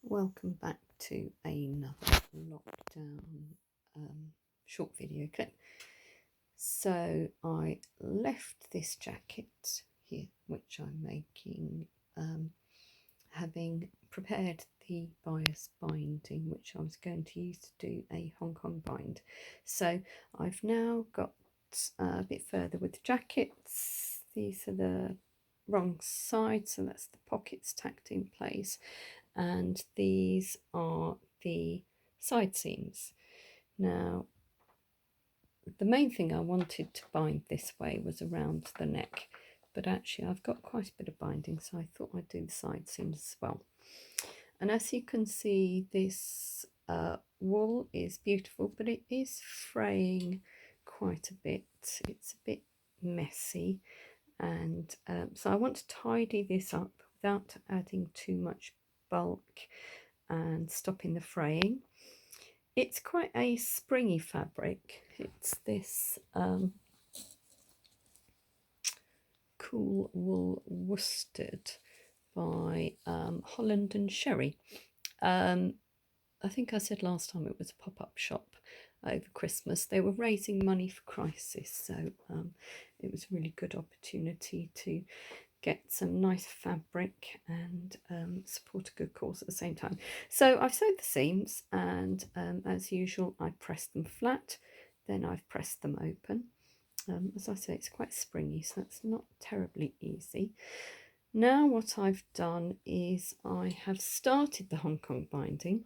Welcome back to another lockdown short video clip. So I left this jacket here, which I'm making, having prepared the bias binding, which I was going to use to do a Hong Kong bind. So I've now got a bit further with the jackets. These are the wrong side, so that's the pockets tacked in place, and these are the side seams. Now, the main thing I wanted to bind this way was around the neck, but actually I've got quite a bit of binding, so I thought I'd do the side seams as well. And as you can see, this wool is beautiful, but it is fraying quite a bit. It's a bit messy, and so I want to tidy this up without adding too much bulk and stopping the fraying. It's quite a springy fabric. It's this Cool Wool Worsted by Holland and Sherry. I think I said last time it was a pop-up shop over Christmas. They were raising money for Crisis, so it was a really good opportunity to get some nice fabric and support a good cause at the same time. So I've sewed the seams, and as usual I pressed them flat, then I've pressed them open. As I say, it's quite springy, so it's not terribly easy. Now what I've done is I have started the Hong Kong binding.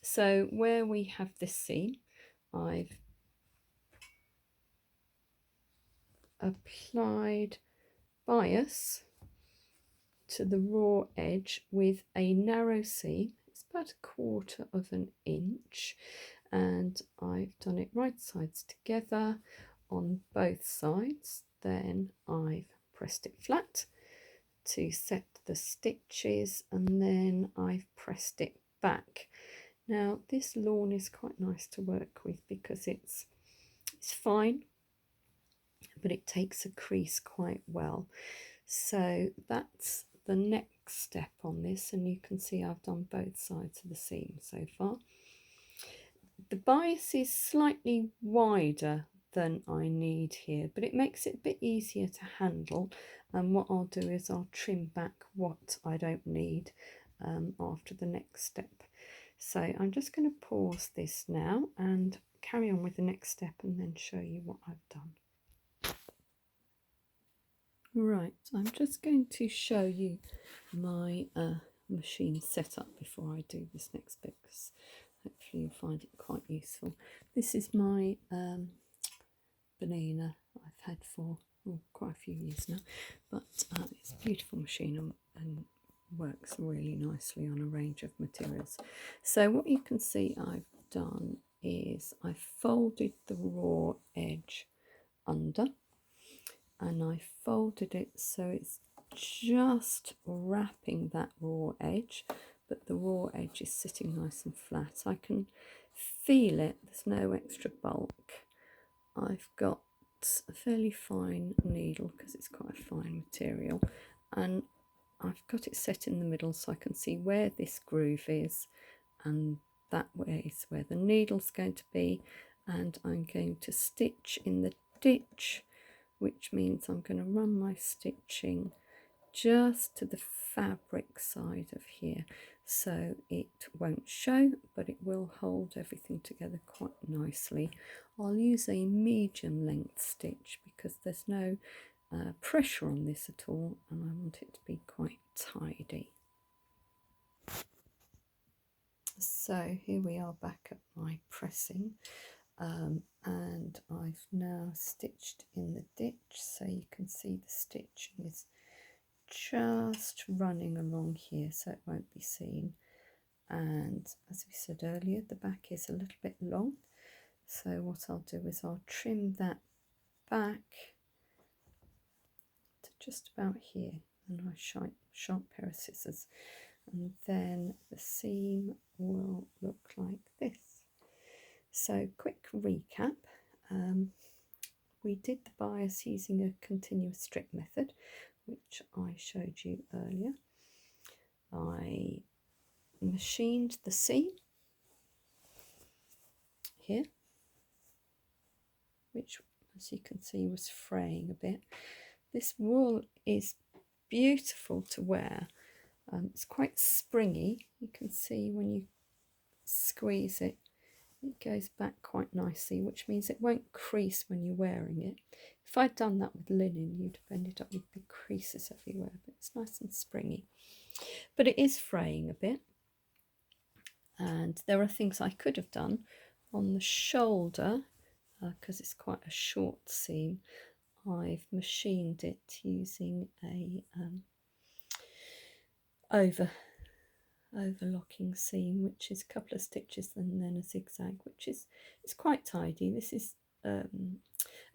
So where we have this seam, I've applied bias to the raw edge with a narrow seam. It's about 1/4 of an inch, and I've done it right sides together on both sides. Then I've pressed it flat to set the stitches, and then I've pressed it back. Now this lawn is quite nice to work with because it's fine, but it takes a crease quite well. So that's the next step on this, and you can see I've done both sides of the seam so far. The bias is slightly wider than I need here, but it makes it a bit easier to handle, and what I'll do is I'll trim back what I don't need after the next step. So I'm just going to pause this now and carry on with the next step and then show you what I've done. Right, I'm just going to show you my machine setup before I do this next bit, because hopefully you'll find it quite useful. This is my Bernina I've had for quite a few years now, but it's a beautiful machine and works really nicely on a range of materials. So what you can see I've done is I've folded the raw edge under, and I folded it so it's just wrapping that raw edge, but the raw edge is sitting nice and flat. I can feel it, there's no extra bulk. I've got a fairly fine needle because it's quite a fine material, and I've got it set in the middle so I can see where this groove is, and that way is where the needle's going to be, and I'm going to stitch in the ditch, which means I'm going to run my stitching just to the fabric side of here, so it won't show, but it will hold everything together quite nicely. I'll use a medium length stitch because there's no pressure on this at all, and I want it to be quite tidy. So here we are back at my pressing, and I've now stitched in the ditch, so you can see the stitching is just running along here so it won't be seen. And as we said earlier, the back is a little bit long, so what I'll do is I'll trim that back to just about here, and I sharp pair of scissors, and then the seam will look like this. So quick recap, we did the bias using a continuous strip method, which I showed you earlier. I machined the seam here, which as you can see was fraying a bit. This wool is beautiful to wear. It's quite springy. You can see when you squeeze it, it goes back quite nicely, which means it won't crease when you're wearing it. If I'd done that with linen, you'd have ended up with big creases everywhere, but it's nice and springy. But it is fraying a bit, and there are things I could have done on the shoulder, because it's quite a short seam. I've machined it using a overlocking seam, which is a couple of stitches and then a zigzag, which is quite tidy. This is a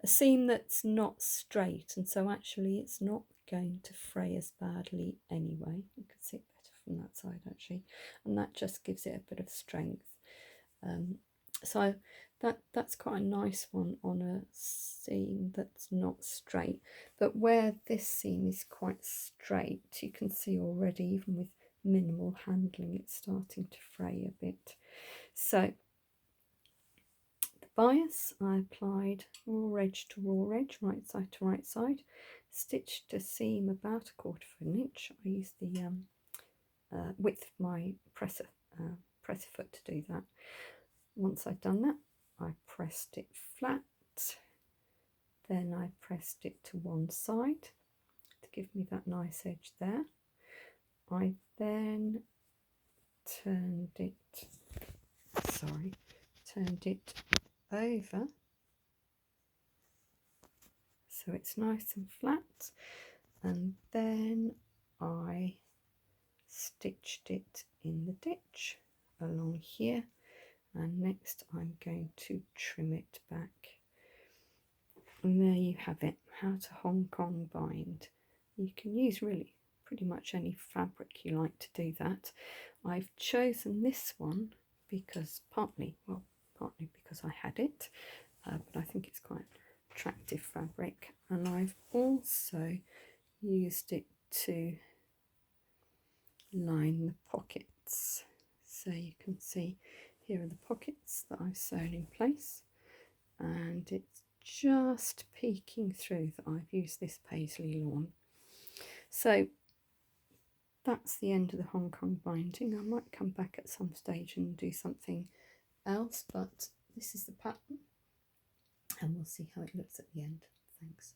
seam that's not straight, and so actually it's not going to fray as badly anyway. You can see it better from that side actually, and that just gives it a bit of strength. So that's quite a nice one on a seam that's not straight. But where this seam is quite straight, you can see already, even with minimal handling, it's starting to fray a bit. So the bias, I applied raw edge to raw edge, right side to right side, stitched a seam about 1/4 of an inch. I used the width of my presser foot to do that. Once I'd done that, I pressed it flat, then I pressed it to one side to give me that nice edge there. I then turned it over so it's nice and flat, and then I stitched it in the ditch along here, and next I'm going to trim it back. And there you have it, how to Hong Kong bind. You can use really pretty much any fabric you like to do that. I've chosen this one because partly because I had it, but I think it's quite attractive fabric, and I've also used it to line the pockets. So you can see here are the pockets that I've sewn in place, and it's just peeking through that I've used this paisley lawn. So that's the end of the Hong Kong binding. I might come back at some stage and do something else, but this is the pattern, and we'll see how it looks at the end. Thanks.